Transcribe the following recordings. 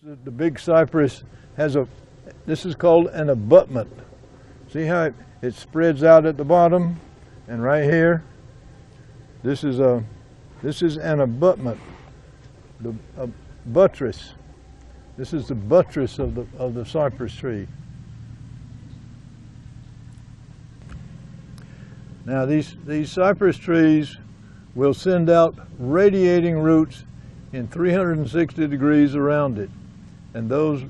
The big cypress has this is called an abutment. See how it spreads out at the bottom, and right here, this is an abutment, a buttress. This is the buttress of the cypress tree. Now these cypress trees will send out radiating roots in 360 degrees around it, and those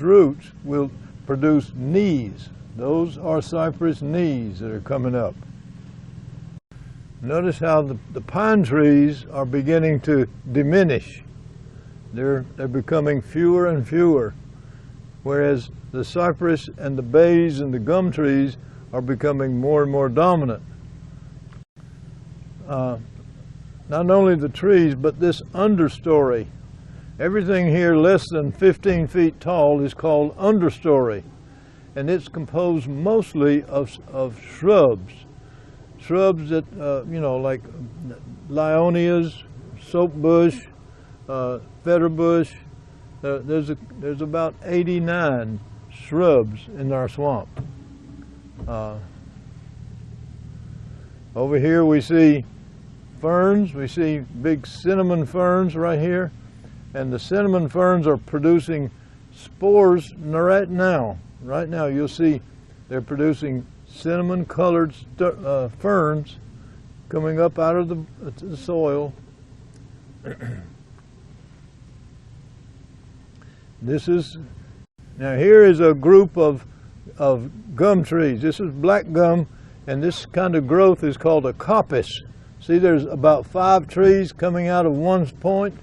roots will produce knees. Those are cypress knees that are coming up. Notice how the pine trees are beginning to diminish. They're becoming fewer and fewer, whereas the cypress and the bays and the gum trees are becoming more and more dominant. Not only the trees, but this understory. Everything here less than 15 feet tall is called understory, and it's composed mostly of shrubs. Shrubs that, like Lyonias, soapbush, featherbush. There's about 89 shrubs in our swamp. Over here we see ferns. We see big cinnamon ferns right here, and the cinnamon ferns are producing spores right now. Right now you'll see they're producing cinnamon colored ferns coming up out of the soil. Now here is a group of gum trees. This is black gum, and this kind of growth is called a coppice. See, there's about 5 trees coming out of one point.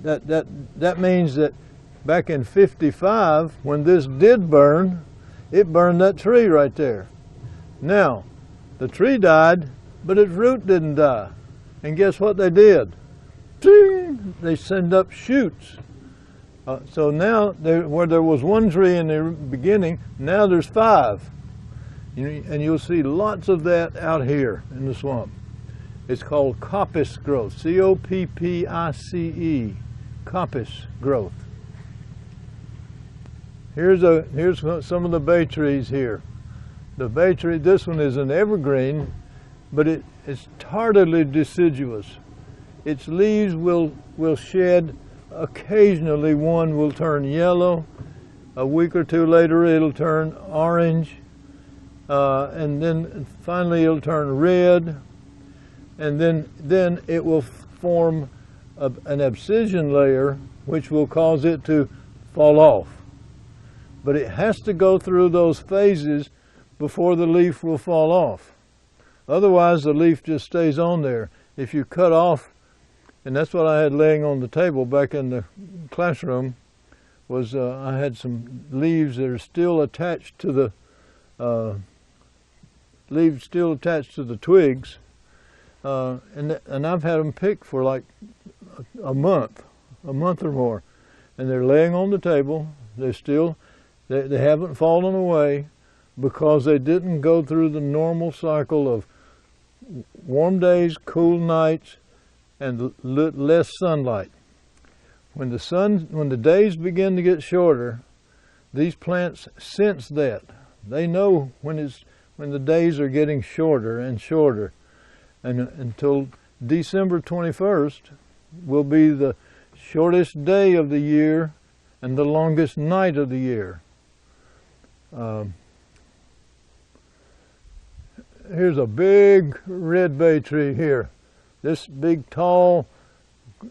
That means that back in '55, when this did burn, it burned that tree right there. Now, the tree died, but its root didn't die. And guess what they did? They send up shoots. So now, where there was 1 tree in the beginning, now there's 5. And you'll see lots of that out here in the swamp. It's called coppice growth, C-O-P-P-I-C-E, coppice growth. Here's some of the bay trees here. The bay tree, this one is an evergreen, but it's tardily deciduous. Its leaves will shed. Occasionally one will turn yellow. A week or two later it'll turn orange, and then finally it'll turn red, and then it will form an abscission layer, which will cause it to fall off. But it has to go through those phases before the leaf will fall off. Otherwise the leaf just stays on there. If you cut off, and that's what I had laying on the table back in the classroom, was I had some leaves that are still attached to the twigs, and I've had them picked for like a month or more, and they're laying on the table. They haven't fallen away because they didn't go through the normal cycle of warm days, cool nights, and less sunlight. When the days begin to get shorter, these plants sense that. They know when the days are getting shorter and shorter, and until December 21st will be the shortest day of the year and the longest night of the year. Here's a big red bay tree here. This big tall,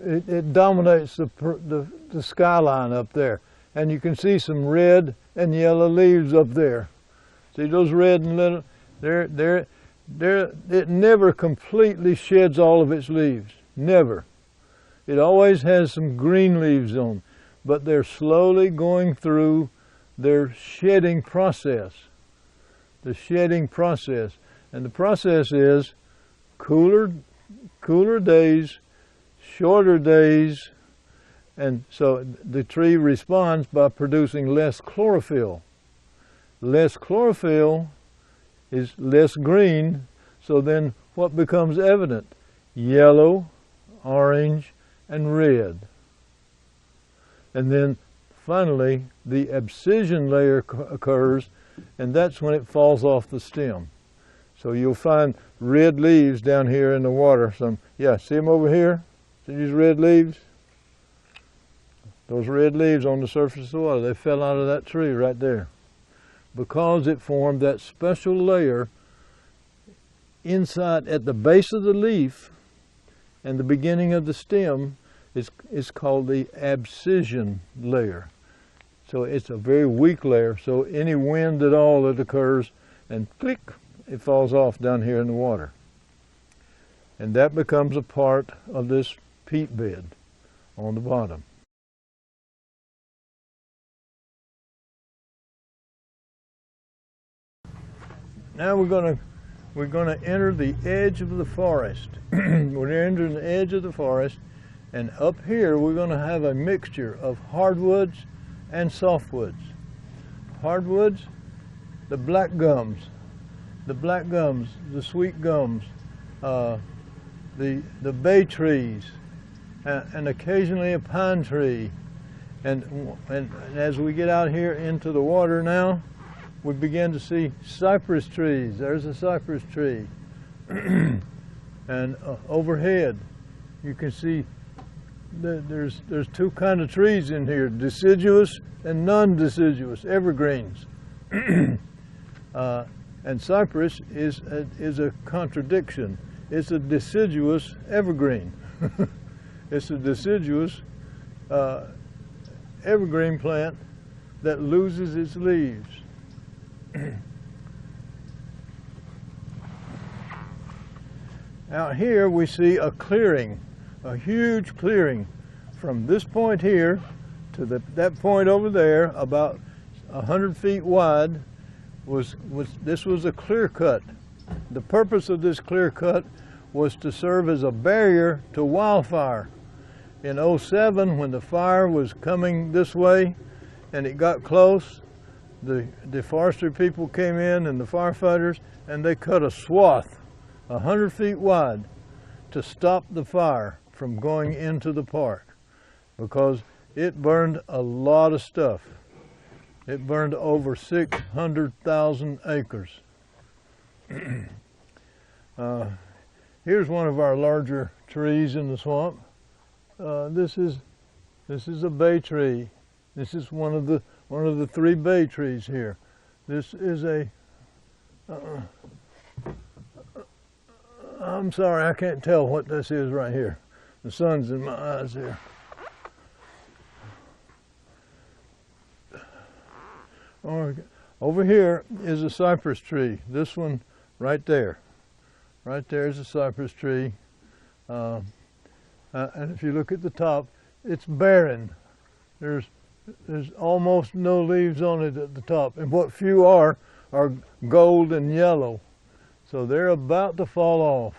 it dominates the skyline up there, and you can see some red and yellow leaves up there. See those red and little? It never completely sheds all of its leaves. Never. It always has some green leaves on, but they're slowly going through their shedding process. The shedding process. And the process is cooler days, shorter days, and so the tree responds by producing less chlorophyll. Less chlorophyll is less green, so then what becomes evident? Yellow, orange, and red. and then finally the abscission layer occurs, and that's when it falls off the stem. So you'll find red leaves down here in the water. Yeah, see them over here? See these red leaves? Those red leaves on the surface of the water, they fell out of that tree right there, because it formed that special layer inside at the base of the leaf and the beginning of the stem is called the abscission layer. So it's a very weak layer, so any wind at all that occurs, and click, it falls off down here in the water. And that becomes a part of this peat bed on the bottom. Now we're going to enter the edge of the forest. We're entering the edge of the forest, and up here we're going to have a mixture of hardwoods and softwoods. Hardwoods, the black gums, the sweet gums, the bay trees, and occasionally a pine tree. And as we get out here into the water now, we begin to see cypress trees. There's a cypress tree. And overhead, you can see there's two kinds of trees in here, deciduous and non-deciduous, evergreens. And cypress is a contradiction. It's a deciduous evergreen. It's a deciduous evergreen plant that loses its leaves. Out here we see a clearing, a huge clearing, from this point here to that point over there, about 100 feet wide. This was a clear cut. The purpose of this clear cut was to serve as a barrier to wildfire. In 2007, when the fire was coming this way and it got close, the forestry people came in and the firefighters, and they cut a swath 100 feet wide to stop the fire from going into the park, because it burned a lot of stuff. It burned over 600,000 acres. Here's one of our larger trees in the swamp. This is a bay tree. This is one of the three bay trees here. This is a I'm sorry, I can't tell what this is right here. The sun's in my eyes here. Over here is a cypress tree. This one right there. Right there is a cypress tree. And if you look at the top, it's barren. There's almost no leaves on it at the top. And what few are gold and yellow. So they're about to fall off.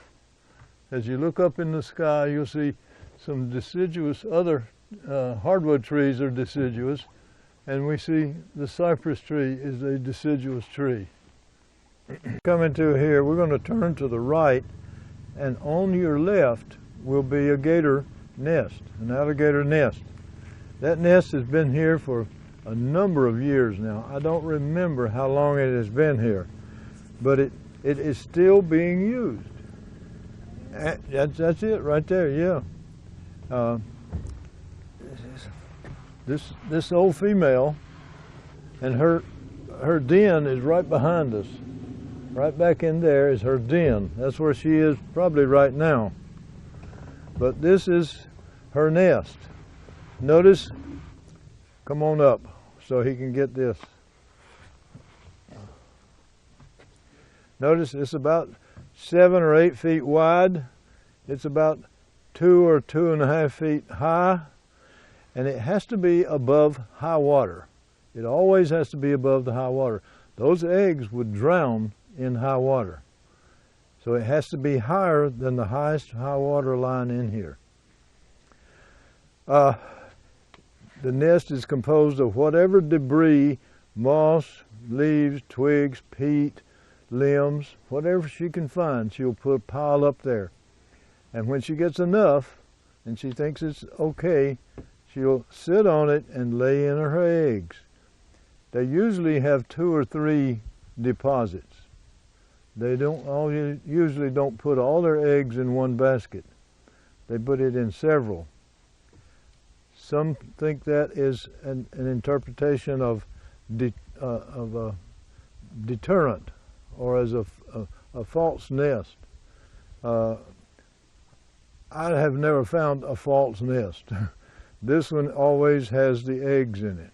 As you look up in the sky, you'll see some deciduous, other hardwood trees are deciduous, and we see the cypress tree is a deciduous tree. Coming to here, we're going to turn to the right, and on your left will be a gator nest, an alligator nest. That nest has been here for a number of years now. I don't remember how long it has been here, but it is still being used. That's it right there, yeah. This old female, and her den is right behind us. Right back in there is her den. That's where she is probably right now. But this is her nest. Notice, come on up so he can get this. Notice it's about 7 or 8 feet wide. It's about 2 or 2.5 feet high, and it has to be above high water. It always has to be above the high water. Those eggs would drown in high water. So it has to be higher than the highest high water line in here. The nest is composed of whatever debris, moss, leaves, twigs, peat, limbs, whatever she can find, she'll pile up there. And when she gets enough, and she thinks it's okay, she'll sit on it and lay in her eggs. They usually have 2 or 3 deposits. They usually don't put all their eggs in one basket. They put it in several. Some think that is an interpretation of a deterrent, or as a false nest. I have never found a false nest. This one always has the eggs in it.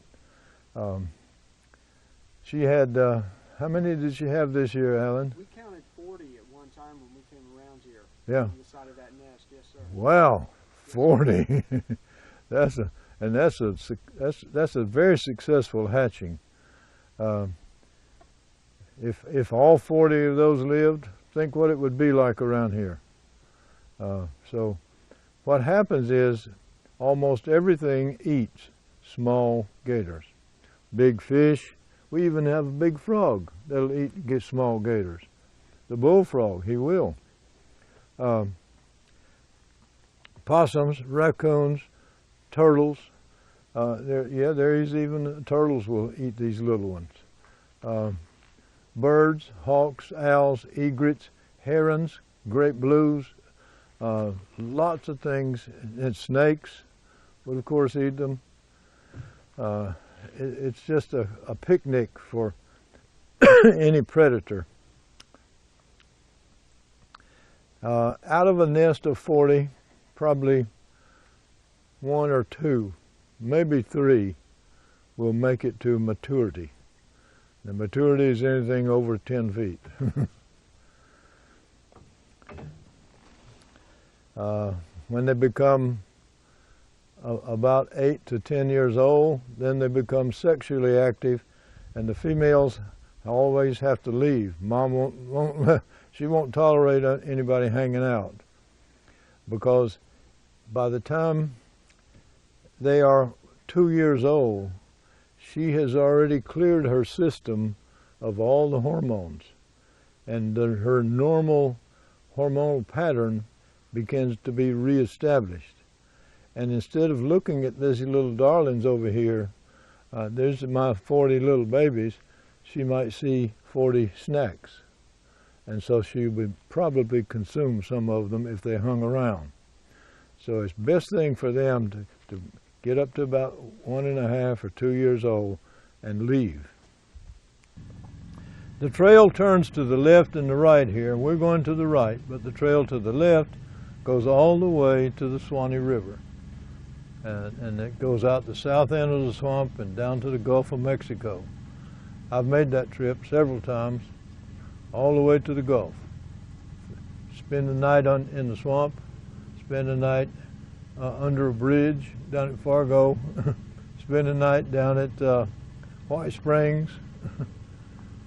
She had, how many did she have this year, Alan? We counted 40 at one time when we came around here. Yeah. On the side of that nest, yes, sir. Wow, 40. That's a very successful hatching. If all 40 of those lived, think what it would be like around here. So what happens is almost everything eats small gators. Big fish, we even have a big frog that'll get small gators. The bullfrog, he will. Possums, raccoons, turtles. There's even turtles will eat these little ones. Birds, hawks, owls, egrets, herons, great blues, lots of things, and snakes will of course eat them. It's just a picnic for any predator. Out of a nest of 40, probably 1 or 2, maybe 3 will make it to maturity. The maturity is anything over 10 feet. When they become about 8 to 10 years old, then they become sexually active, and the females always have to leave. Mom she won't tolerate anybody hanging out, because by the time they are 2 years old, she has already cleared her system of all the hormones, and her normal hormonal pattern begins to be reestablished. And instead of looking at these little darlings over here, there's my 40 little babies, she might see 40 snacks. And so she would probably consume some of them if they hung around. So it's best thing for them to get up to about 1.5 or 2 years old and leave. The trail turns to the left and the right here. We're going to the right, but the trail to the left goes all the way to the Swanee River. And it goes out the south end of the swamp and down to the Gulf of Mexico. I've made that trip several times, all the way to the Gulf. Spend the night in the swamp, spend the night under a bridge down at Fargo, spend the night down at White Springs,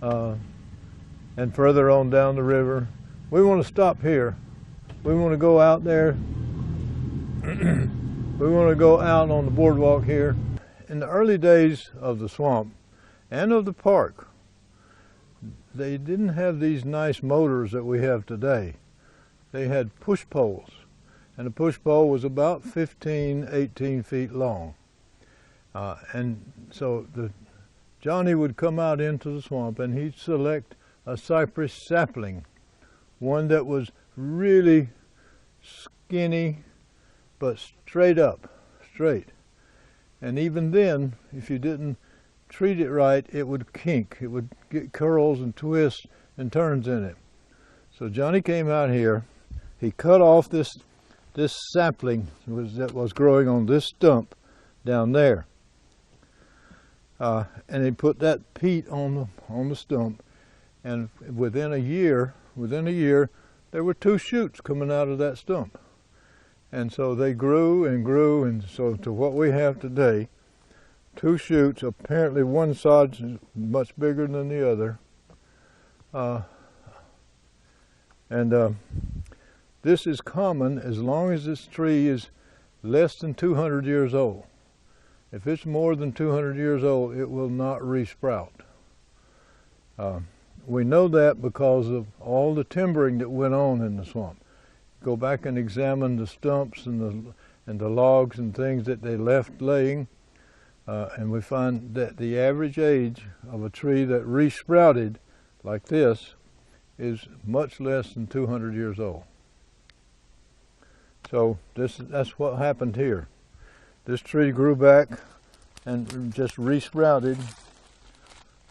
and further on down the river. We want to stop here. We want to go out there. We want to go out on the boardwalk here. In the early days of the swamp and of the park, they didn't have these nice motors that we have today. They had push poles, and the push pole was about 15, 18 feet long. And so Johnny would come out into the swamp and he'd select a cypress sapling, one that was really skinny, but straight. And even then, if you didn't treat it right, it would kink. It would get curls and twists and turns in it. So Johnny came out here, he cut off this sapling that was growing on this stump down there. And he put that peat on the stump, and within a year, there were 2 shoots coming out of that stump. And so they grew and grew, and so to what we have today, 2 shoots. Apparently one side is much bigger than the other. This is common as long as this tree is less than 200 years old. If it's more than 200 years old, it will not resprout. We know that because of all the timbering that went on in the swamp. Go back and examine the stumps and and the logs and things that they left laying. And we find that the average age of a tree that resprouted like this is much less than 200 years old. So that's what happened here. This tree grew back and just resprouted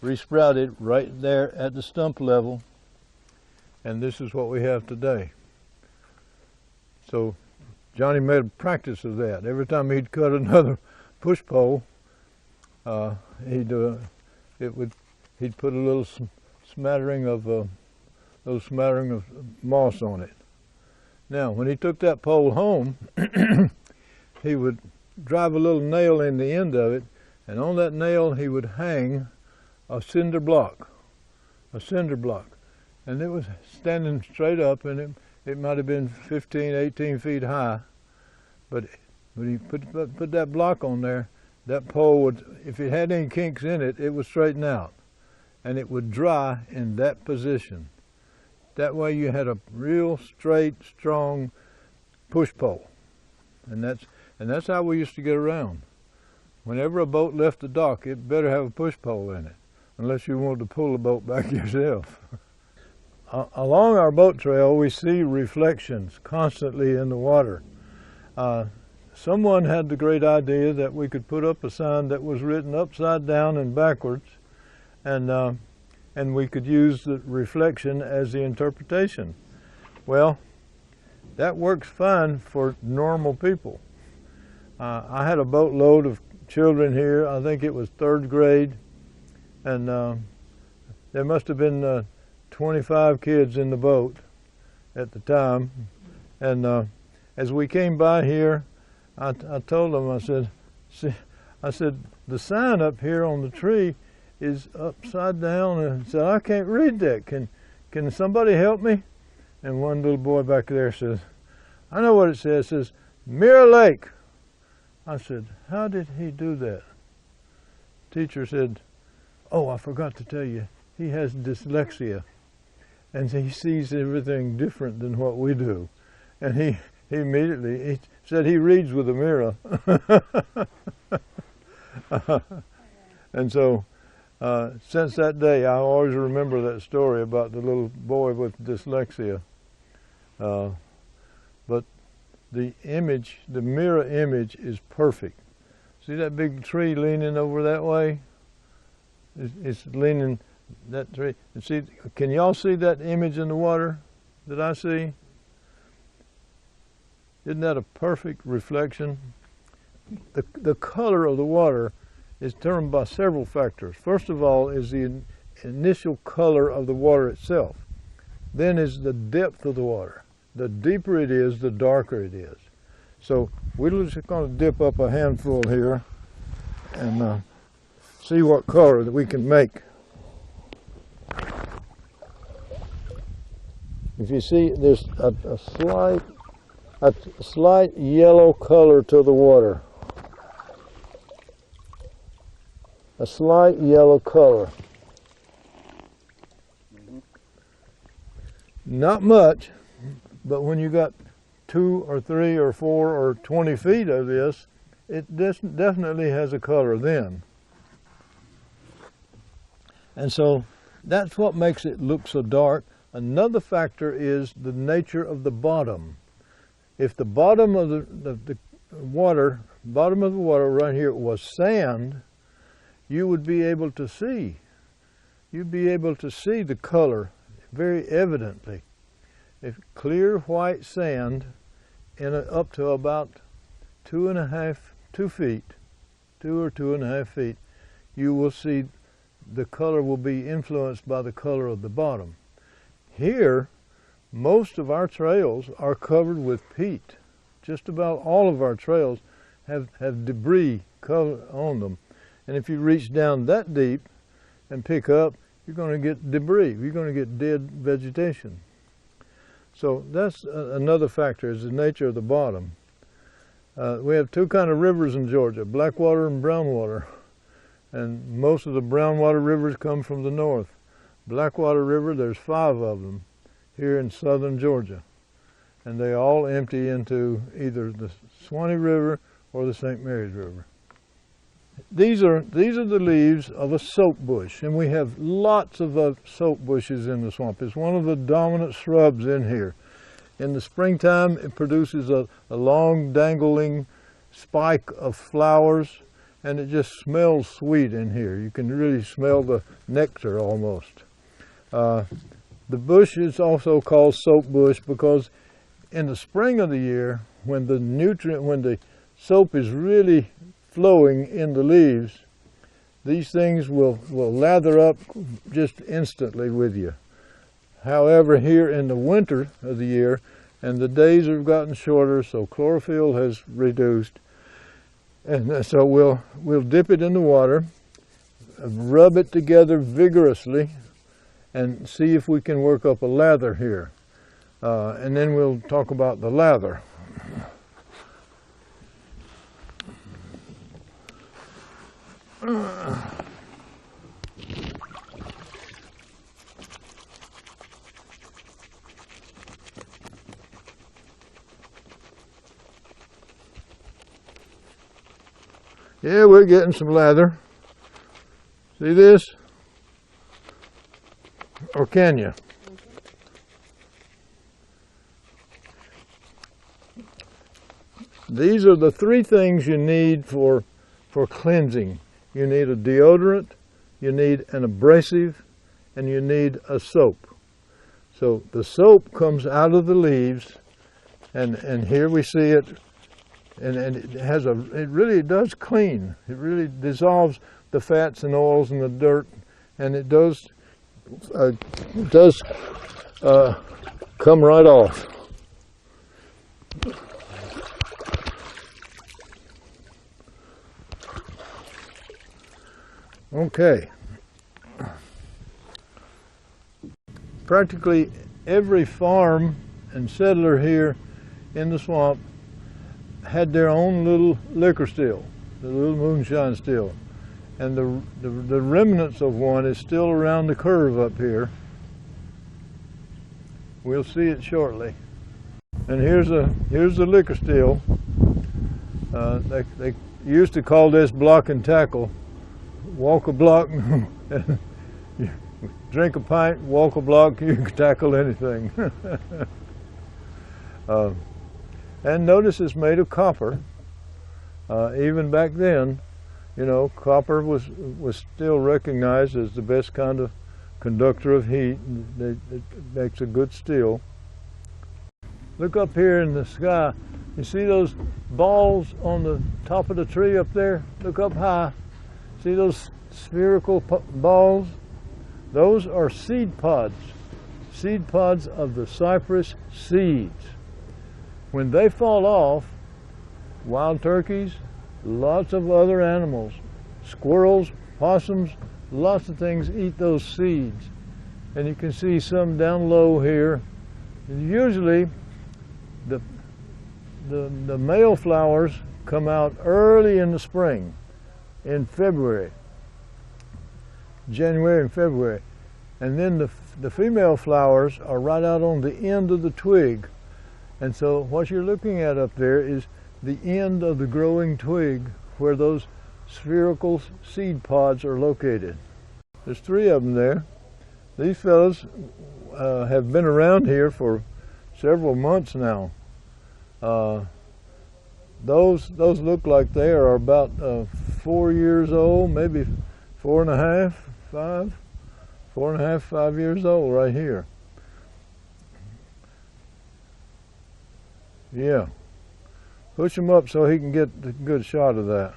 right there at the stump level, and this is what we have today. So Johnny made a practice of that. Every time he'd cut another push pole, he'd put a little smattering of moss on it. Now, when he took that pole home, he would drive a little nail in the end of it, and on that nail he would hang a cinder block, and it was standing straight up, and it might have been 15, 18 feet high, but when he put that block on there, that pole would, if it had any kinks in it, it would straighten out, and it would dry in that position. That way you had a real straight, strong push pole, and that's how we used to get around. Whenever a boat left the dock, it better have a push pole in it, unless you wanted to pull the boat back yourself. Along our boat trail, we see reflections constantly in the water. Someone had the great idea that we could put up a sign that was written upside down and backwards, and we could use the reflection as the interpretation. Well, that works fine for normal people. I had a boatload of children here. I think it was 3rd grade, and there must have been 25 kids in the boat at the time. And as we came by here, I told them, I said, the sign up here on the tree is upside down, and said, I can't read that. Can somebody help me? And one little boy back there says, I know what it says. It says, Mirror Lake. I said, how did he do that? Teacher said, oh, I forgot to tell you, he has dyslexia, and he sees everything different than what we do. And he immediately said he reads with a mirror. And so since that day, I always remember that story about the little boy with dyslexia. But the image, the mirror image, is perfect. See that big tree leaning over that way? It's leaning, that tree. And see, can y'all see that image in the water that I see? Isn't that a perfect reflection? The color of the water is determined by several factors. First of all is the initial color of the water itself. Then is the depth of the water. The deeper it is, the darker it is. So we're just going to dip up a handful here and see what color that we can make. If you see, there's a slight yellow color to the water. A slight yellow color. Not much, but when you got 2 or 3 or 4 or 20 feet of this, it definitely has a color then. And so that's what makes it look so dark. Another factor is the nature of the bottom. If the bottom of the water right here was sand, you would be able to see. You'd be able to see the color very evidently. If clear white sand up to about 2 feet, 2 or 2.5 feet, you will see the color will be influenced by the color of the bottom. Here, most of our trails are covered with peat. Just about all of our trails have debris covered on them. And if you reach down that deep and pick up, you're going to get debris. You're going to get dead vegetation. So that's another factor, is the nature of the bottom. We have 2 kinds of rivers in Georgia, Blackwater and Brownwater. And most of the Brownwater rivers come from the north. Blackwater River, there's 5 of them here in southern Georgia. and they all empty into either the Swanee River or the St. Mary's River. These are the leaves of a soap bush, and we have lots of soap bushes in the swamp. It's one of the dominant shrubs in here. In the springtime, it produces a long dangling spike of flowers, and it just smells sweet in here. You can really smell the nectar almost. The bush is also called soap bush because in the spring of the year, when the soap is really flowing in the leaves, these things will lather up just instantly with you. However, here in the winter of the year, and the days have gotten shorter, so chlorophyll has reduced, and so we'll dip it in the water, rub it together vigorously, and see if we can work up a lather here. And then we'll talk about the lather. Yeah, we're getting some lather. See this? Or can you? These are the three things you need for cleansing. You need a deodorant, you need an abrasive, and you need a soap. So the soap comes out of the leaves, and here we see it, and it really does clean. It really dissolves the fats and oils and the dirt, and it does come right off. Okay. Practically every farm and settler here in the swamp had their own little liquor still, the little moonshine still. And the remnants of one is still around the curve up here. We'll see it shortly. And here's the liquor still. They used to call this block and tackle. Walk a block, drink a pint, walk a block, you can tackle anything. And notice it's made of copper. Even back then, you know, copper was still recognized as the best kind of conductor of heat. It makes a good steel. Look up here in the sky. You see those balls on the top of the tree up there? Look up high. See those spherical balls? Those are seed pods of the cypress seeds. When they fall off, wild turkeys, lots of other animals, squirrels, possums, lots of things eat those seeds. And you can see some down low here. And usually the male flowers come out early in the spring, in February, January and February. And then the female flowers are right out on the end of the twig. And so what you're looking at up there is the end of the growing twig where those spherical seed pods are located. There's three of them there. These fellows have been around here for several months now. Those look like they are about 4 years old, maybe 4.5, 5, 4.5, 5 years old right here. Yeah. Push him up so he can get a good shot of that.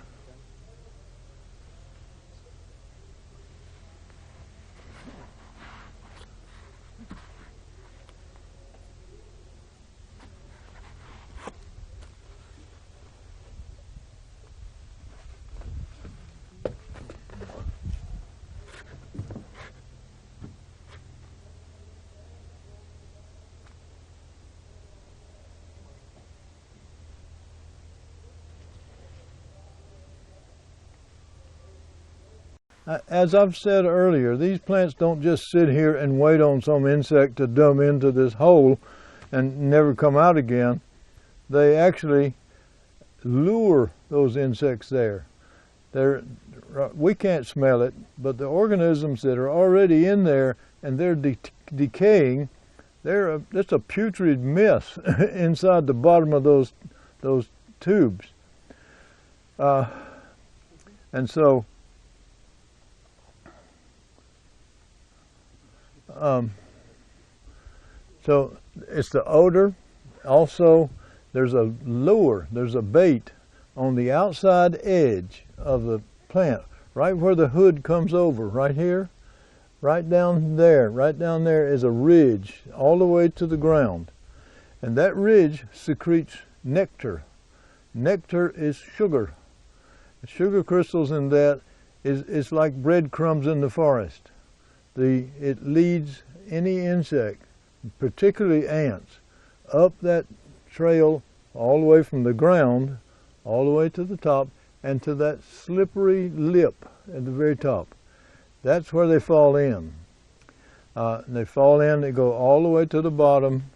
As I've said earlier, these plants don't just sit here and wait on some insect to dump into this hole. and never come out again. They actually lure those insects there. We can't smell it, but the organisms that are already in there and they're decaying, it's a putrid mess inside the bottom of those tubes. And so so it's the odor. Also, there's a lure, there's a bait on the outside edge of the plant, right where the hood comes over, right here, right down there is a ridge all the way to the ground. And that ridge secretes nectar. Nectar is sugar. Sugar crystals in that is like breadcrumbs in the forest. It leads any insect, particularly ants, up that trail all the way from the ground, all the way to the top, and to that slippery lip at the very top. That's where they fall in. They fall in, they go all the way to the bottom,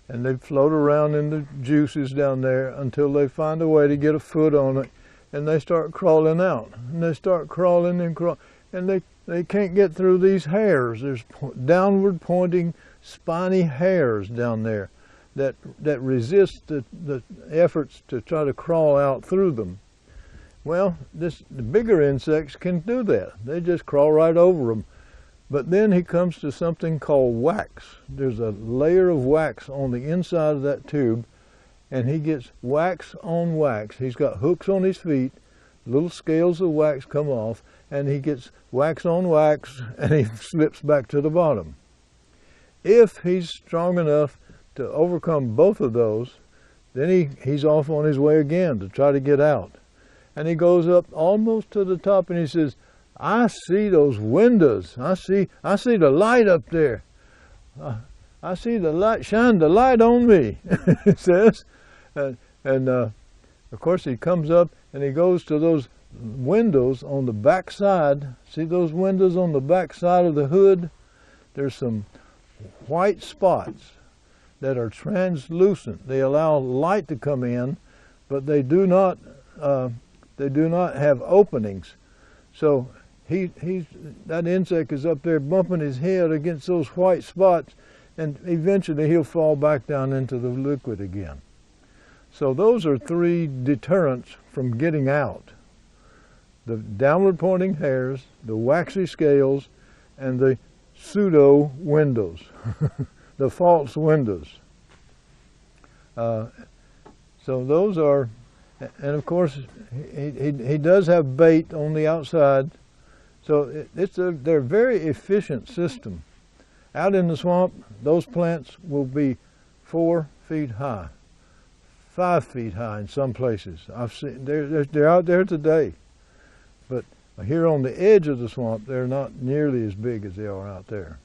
and they float around in the juices down there until they find a way to get a foot on it, and they start crawling out. And they start crawling and crawling, and they can't get through these hairs. There's downward pointing spiny hairs down there that resist the efforts to try to crawl out through them. Well, the bigger insects can do that. They just crawl right over them. But then he comes to something called wax. There's a layer of wax on the inside of that tube, and he gets wax on wax. He's got hooks on his feet, little scales of wax come off, and he gets wax on wax, and he slips back to the bottom. If he's strong enough to overcome both of those, then he's off on his way again to try to get out. And he goes up almost to the top, and he says, I see those windows. I see the light up there. I see the light. Shine the light on me, it says. And of course, he comes up and he goes to those windows on the back side. See those windows on the back side of the hood? There's some white spots that are translucent. They allow light to come in, but they do not have openings. So that insect is up there bumping his head against those white spots, and eventually he'll fall back down into the liquid again. So those are three deterrents from getting out: the downward pointing hairs, the waxy scales, and the pseudo windows, the false windows. So those are, and of course he does have bait on the outside. So they're a very efficient system. Out in the swamp, those plants will be 4 feet high, 5 feet high in some places. I've seen they're out there today, but here on the edge of the swamp, they're not nearly as big as they are out there.